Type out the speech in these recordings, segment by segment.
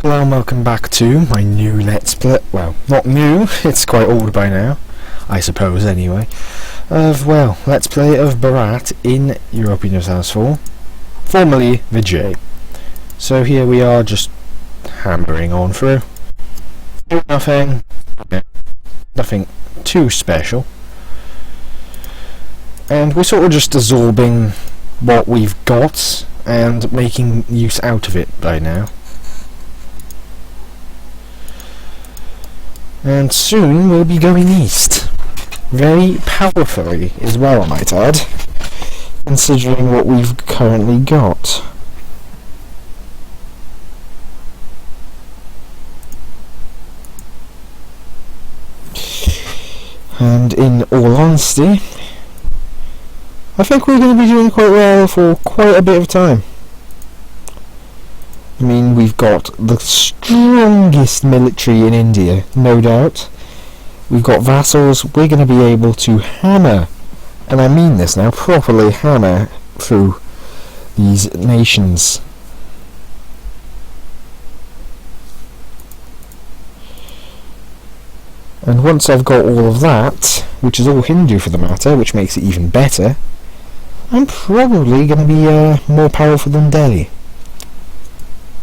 Hello and welcome back to my new Let's Play, well, not new, it's quite old by now, I suppose anyway, Let's Play of Bharat in Europa Universalis 4, formerly Vijay. So here we are just hammering on through, nothing too special, and we're sort of just absorbing what we've got and making use out of it by now. And soon we'll be going east. Very powerfully as well, I might add, considering what we've currently got. And in all honesty, I think we're going to be doing quite well for quite a bit of time. I mean, we've got the strongest military in India, no doubt. We've got vassals. We're going to be able to hammer, and I mean this now, properly hammer through these nations. And once I've got all of that, which is all Hindu for the matter, which makes it even better, I'm probably going to be more powerful than Delhi.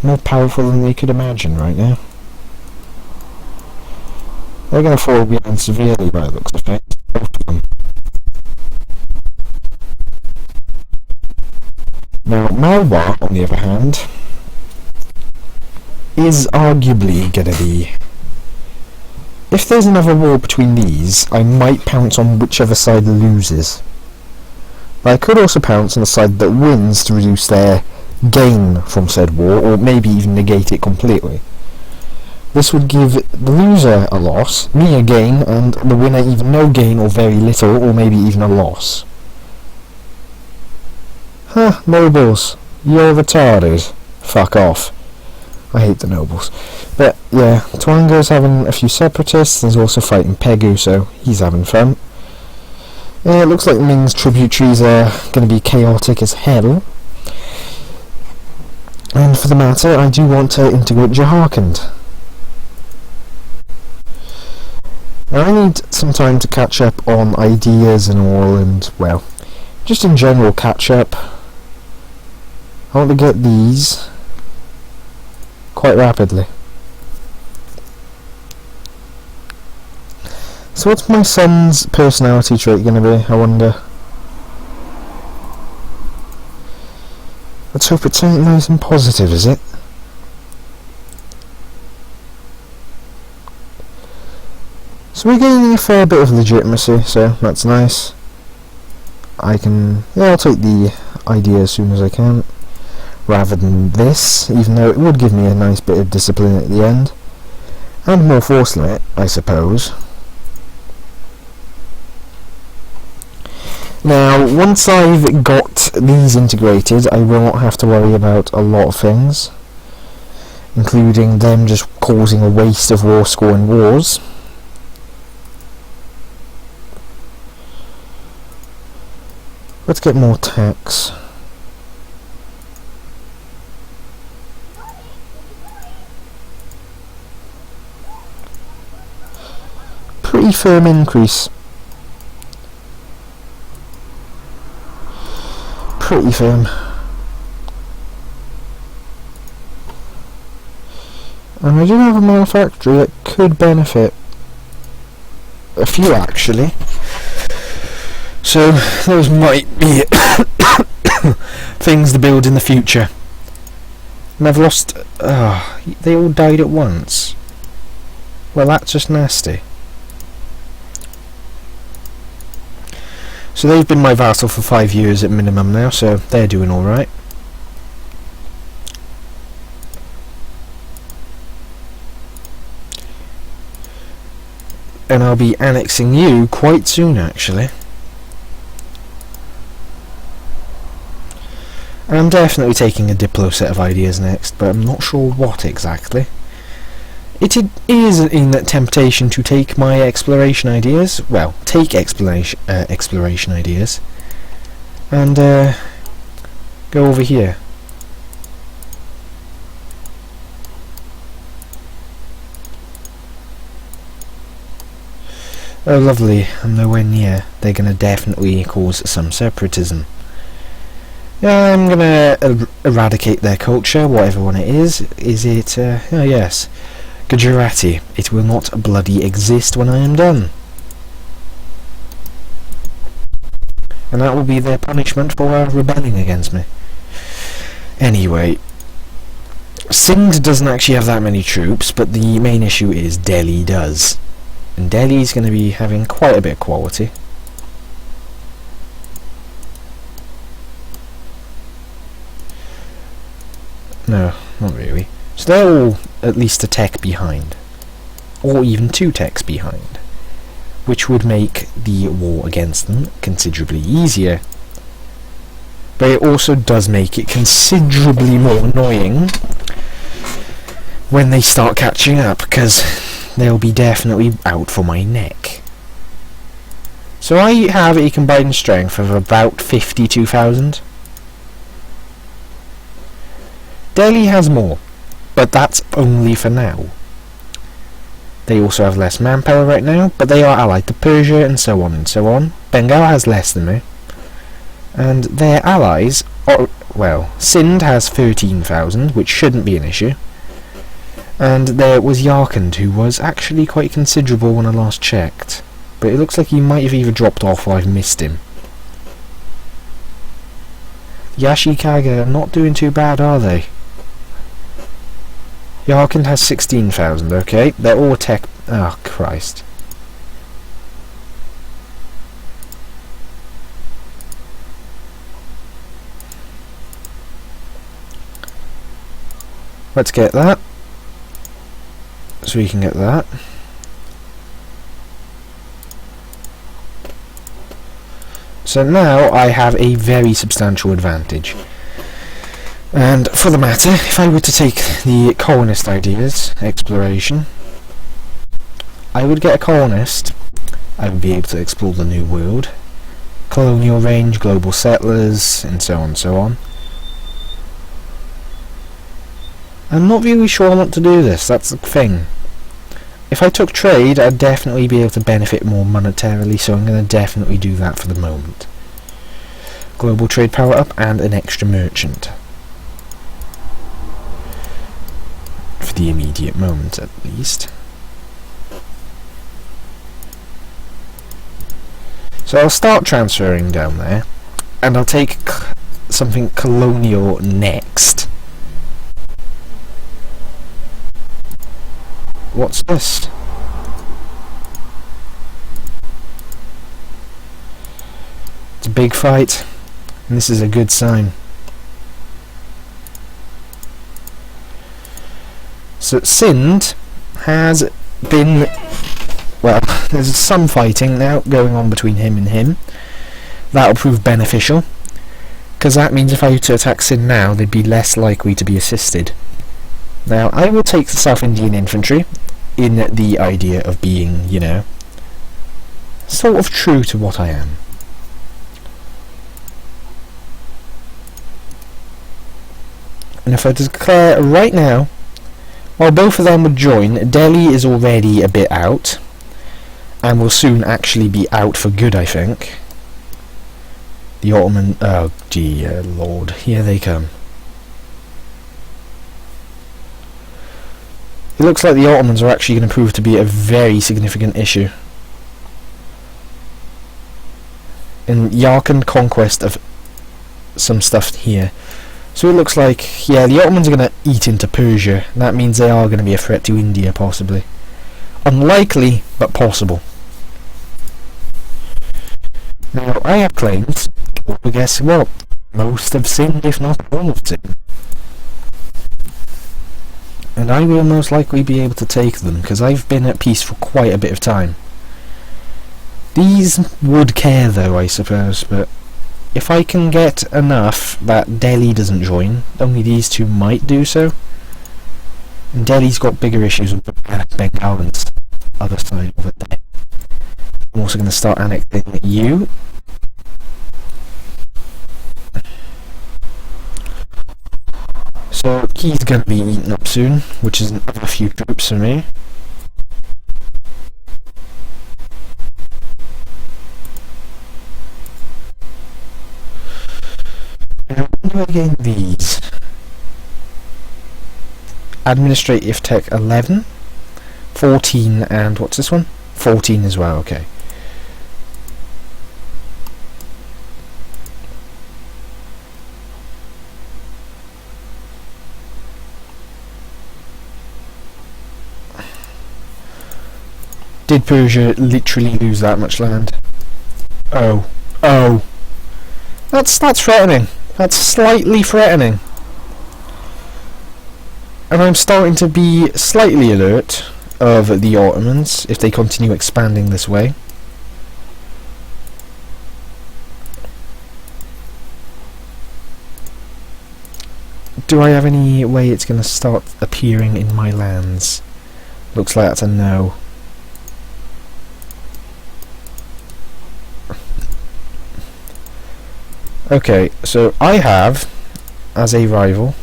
More powerful than they could imagine right now. They're going to fall behind severely by the looks of it, both of them. Now, Malwa, on the other hand, is arguably going to be... If there's another war between these, I might pounce on whichever side loses. But I could also pounce on the side that wins to reduce their gain from said war, or maybe even negate it completely. This would give the loser a loss, me a gain, and the winner either no gain or very little, or maybe even a loss. Huh, nobles, you're retarded. Fuck off. I hate the nobles. But yeah, Twango's having a few separatists, there's also fighting Pegu, so he's having fun. Yeah, it looks like Ming's tributaries are going to be chaotic as hell. And for the matter, I do want to integrate Jharkhand. Now I need some time to catch up on ideas and all, and well, just in general catch up. I want to get these quite rapidly. So what's my son's personality trait going to be, I wonder? Let's hope it's something nice and positive, is it? So we're gaining a fair bit of legitimacy, so that's nice. I'll take the idea as soon as I can, rather than this, even though it would give me a nice bit of discipline at the end. And more force limit, I suppose. Now, once I've got these integrated, I will not have to worry about a lot of things, including them just causing a waste of war score in wars. Let's get more tax. Pretty firm increase. Pretty firm. And I do have a manufactory that could benefit. A few actually. So those might be things to build in the future. And I've lost... they all died at once. Well, that's just nasty. So they've been my vassal for 5 years at minimum now, so they're doing alright. And I'll be annexing you quite soon, actually. And I'm definitely taking a Diplo set of ideas next, but I'm not sure what exactly. It is in that temptation to take my exploration ideas, well, take exploration ideas, and go over here. Oh lovely, I'm nowhere near. They're gonna definitely cause some separatism. I'm gonna eradicate their culture, whatever one it is. Is it, oh yes, Gujarati. It will not bloody exist when I am done. And that will be their punishment for rebelling against me. Anyway, Sindh doesn't actually have that many troops, but the main issue is Delhi does. And Delhi's going to be having quite a bit of quality. No, not really. So they're all at least a tech behind. Or even 2 techs behind. Which would make the war against them considerably easier. But it also does make it considerably more annoying when they start catching up, because they'll be definitely out for my neck. So I have a combined strength of about 52,000. Delhi has more, but that's only for now. They also have less manpower right now, but they are allied to Persia and so on and so on. Bengal has less than me. And their allies are, well, Sindh has 13,000, which shouldn't be an issue. And there was Yarkand, who was actually quite considerable when I last checked. But it looks like he might have either dropped off or I've missed him. Yashikaga are not doing too bad, are they? Yarkand has 16,000, okay. They're all tech... oh, Christ. Let's get that. So we can get that. So now I have a very substantial advantage. And for the matter, if I were to take the colonist ideas, exploration, I would get a colonist, I would be able to explore the New World, colonial range, global settlers, and so on and so on. I'm not really sure I want to do this, that's the thing. If I took trade, I'd definitely be able to benefit more monetarily, so I'm going to definitely do that for the moment. Global trade power up and an extra merchant. For the immediate moment, at least. So I'll start transferring down there, and I'll take something colonial next. What's this? It's a big fight, and this is a good sign. So Sindh has been, well, there's some fighting now going on between him and him. That'll prove beneficial, because that means if I were to attack Sindh now, they'd be less likely to be assisted. Now, I will take the South Indian infantry, in the idea of being, you know, sort of true to what I am. And if I declare right now, while both of them would join, Delhi is already a bit out, and will soon actually be out for good, I think. The Ottoman... oh, dear Lord, here they come. It looks like the Ottomans are actually going to prove to be a very significant issue. In Yarkand conquest of some stuff here. So it looks like, yeah, the Ottomans are going to eat into Persia. That means they are going to be a threat to India, possibly. Unlikely, but possible. Now, I have claims, but guess what? Most of Sindh, if not all of Sindh. And I will most likely be able to take them, because I've been at peace for quite a bit of time. These would care though, I suppose, but if I can get enough that Delhi doesn't join, only these two might do so. And Delhi's got bigger issues with Bengal and the other side of it. I'm also going to start annexing you. So he's going to be eaten up soon, which is a few troops for me. do I gain these? Administrative Tech 11, 14, and what's this one? 14 as well, okay. Did Persia literally lose that much land? Oh. Oh. That's threatening. That's slightly threatening. And I'm starting to be slightly alert of the Ottomans if they continue expanding this way. Do I have any way it's going to start appearing in my lands? Looks like that's a no. Okay, so I have, as a rival,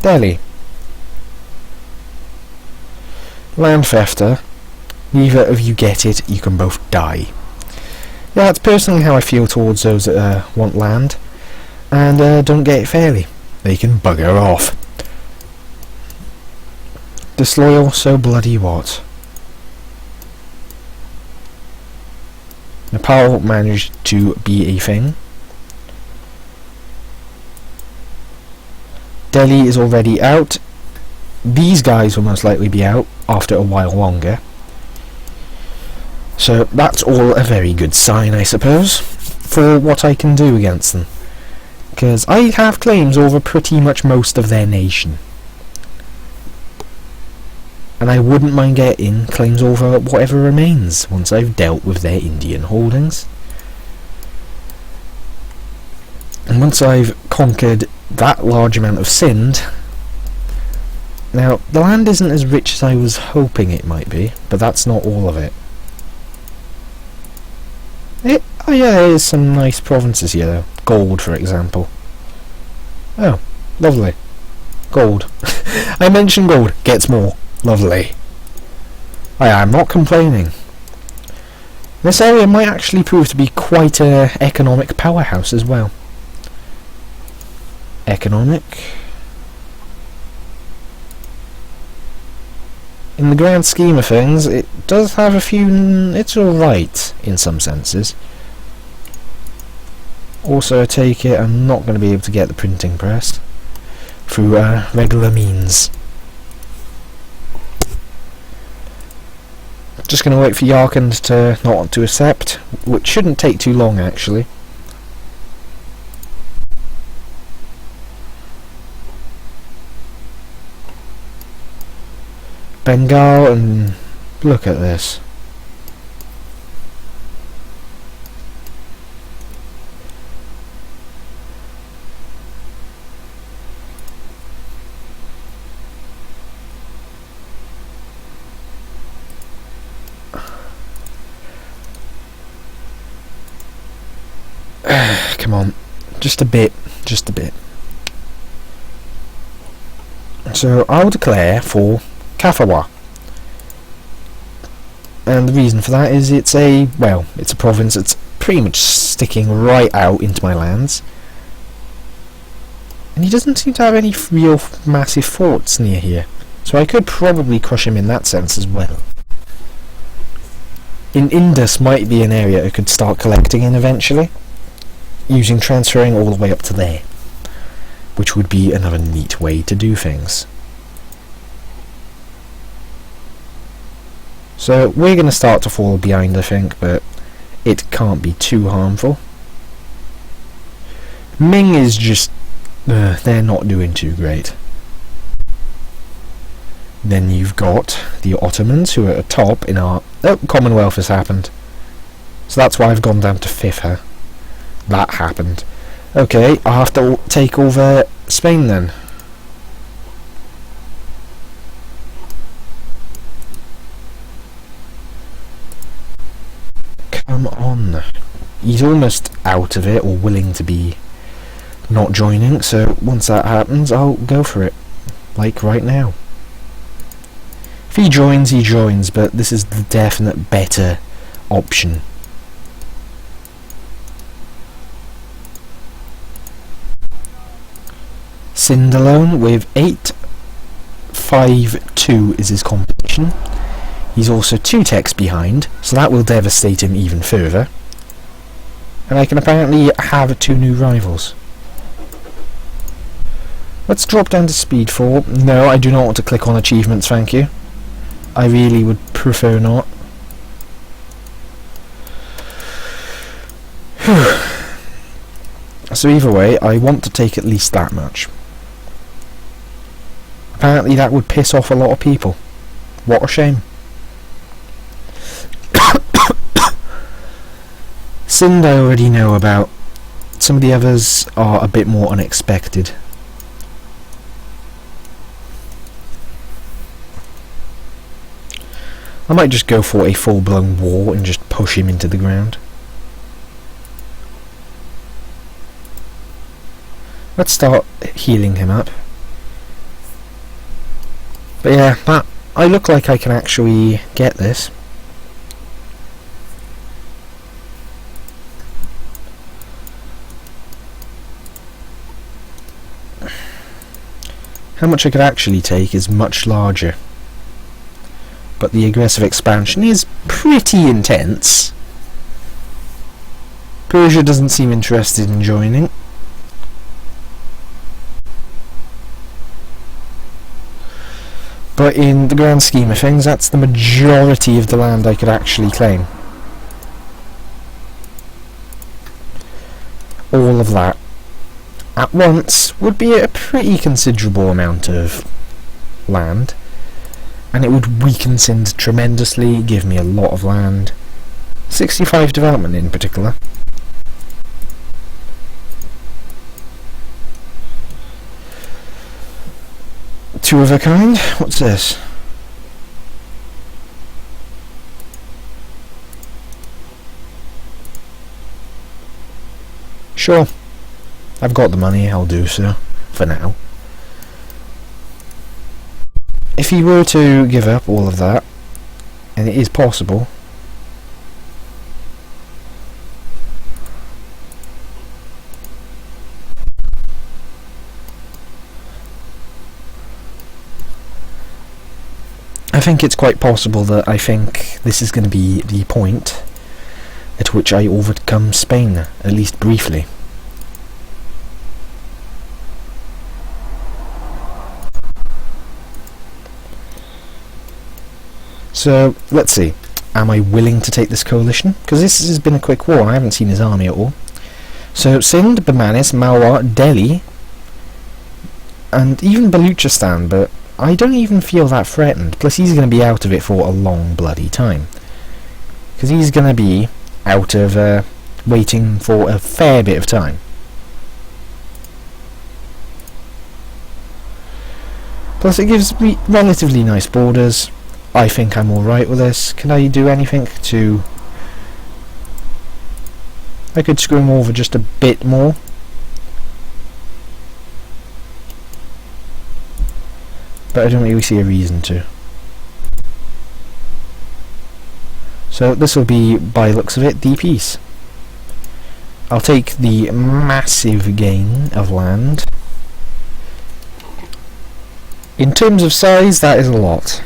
Delhi. Land thefter. Neither of you get it, you can both die. Yeah, that's personally how I feel towards those that want land and don't get it fairly. They can bugger off. Disloyal, so bloody what? Nepal managed to be a thing. Delhi is already out. These guys will most likely be out after a while longer. So that's all a very good sign, I suppose, for what I can do against them. Because I have claims over pretty much most of their nation. And I wouldn't mind getting claims over whatever remains once I've dealt with their Indian holdings. And once I've conquered that large amount of Sindh... Now, the land isn't as rich as I was hoping it might be, but that's not all of it. Oh yeah, there's some nice provinces here though. Gold, for example. Oh, lovely. Gold. I mentioned gold. Gets more. Lovely. I'm not complaining. This area might actually prove to be quite an economic powerhouse as well. Economic. In the grand scheme of things, it does have a few... it's alright, in some senses. Also, I take it I'm not going to be able to get the printing press through regular means. Just going to wait for Yarkand to not want to accept, which shouldn't take too long actually. Bengal, and look at this. Come on, just a bit, just a bit. So I'll declare for Kafawa, and the reason for that is it's a province that's pretty much sticking right out into my lands, and he doesn't seem to have any real massive forts near here, so I could probably crush him in that sense as well. Indus might be an area I could start collecting in eventually, using transferring all the way up to there, which would be another neat way to do things. So we're going to start to fall behind, I think, but it can't be too harmful. Ming is just... they're not doing too great. Then you've got the Ottomans, who are at the top in our... Oh, Commonwealth has happened. So that's why I've gone down to 5th here. That happened. Okay, I'll have to take over Spain then. Come on. He's almost out of it, or willing to be not joining, so once that happens, I'll go for it. Like right now. If he joins, but this is the definite better option. Sind alone with 852 is his competition. He's also 2 techs behind, so that will devastate him even further. And I can apparently have 2 new rivals. Let's drop down to speed 4. No, I do not want to click on achievements, thank you. I really would prefer not. So either way, I want to take at least that much. Apparently that would piss off a lot of people. What a shame. Sind I already know about. Some of the others are a bit more unexpected. I might just go for a full-blown war and just push him into the ground. Let's start healing him up. But yeah, I look like I can actually get this. How much I could actually take is much larger. But the aggressive expansion is pretty intense. Persia doesn't seem interested in joining. But in the grand scheme of things, that's the majority of the land I could actually claim. All of that at once would be a pretty considerable amount of land. And it would weaken Sind tremendously, give me a lot of land. 65 development in particular. Two of a kind? What's this? Sure. I've got the money, I'll do so. For now. If he were to give up all of that, and it is possible, I think it's quite possible that I think this is going to be the point at which I overcome Spain, at least briefly. So, let's see. Am I willing to take this coalition? Because this has been a quick war, I haven't seen his army at all. So, Sind, Bamanis, Malwa, Delhi, and even Baluchistan, but I don't even feel that threatened. Plus, he's going to be out of it for a long bloody time. Because he's going to be out of waiting for a fair bit of time. Plus, it gives me relatively nice borders. I think I'm alright with this. Can I do anything to... I could screw him over just a bit more. But I don't really see a reason to. So this will be, by the looks of it, the peace. I'll take the massive gain of land. In terms of size, that is a lot.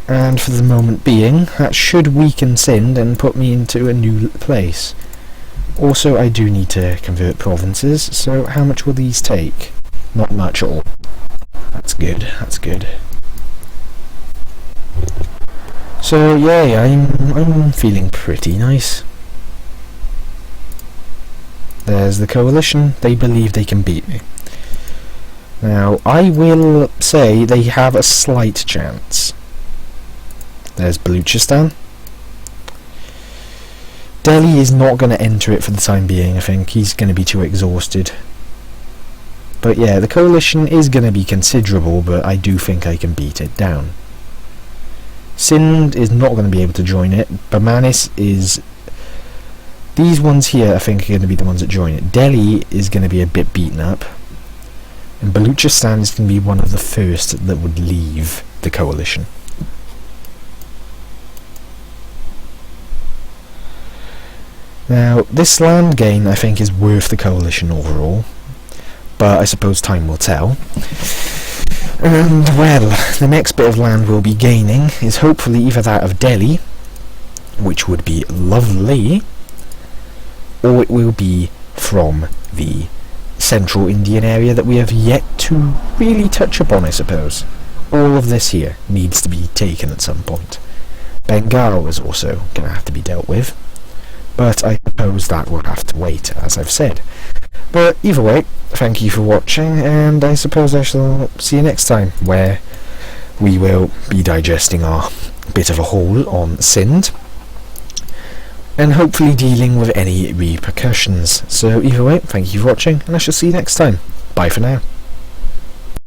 And for the moment being, that should weaken Sind and put me into a new place. Also, I do need to convert provinces, so how much will these take? Not much at all. That's good, that's good. So, yay, I'm feeling pretty nice. There's the coalition, they believe they can beat me. Now, I will say they have a slight chance. There's Baluchistan. Delhi is not going to enter it for the time being, I think. He's going to be too exhausted. But yeah, the coalition is going to be considerable, but I do think I can beat it down. Sind is not going to be able to join it. Bamanis is... These ones here, I think, are going to be the ones that join it. Delhi is going to be a bit beaten up. And Baluchistan is going to be one of the first that would leave the coalition. Now, this land gain I think is worth the coalition overall, but I suppose time will tell. And, well, the next bit of land we'll be gaining is hopefully either that of Delhi, which would be lovely, or it will be from the central Indian area that we have yet to really touch upon, I suppose. All of this here needs to be taken at some point. Bengal is also going to have to be dealt with, but I suppose that will have to wait, as I've said. But either way, thank you for watching, and I suppose I shall see you next time, where we will be digesting our bit of a haul on Sindh, and hopefully dealing with any repercussions. So either way, thank you for watching, and I shall see you next time. Bye for now.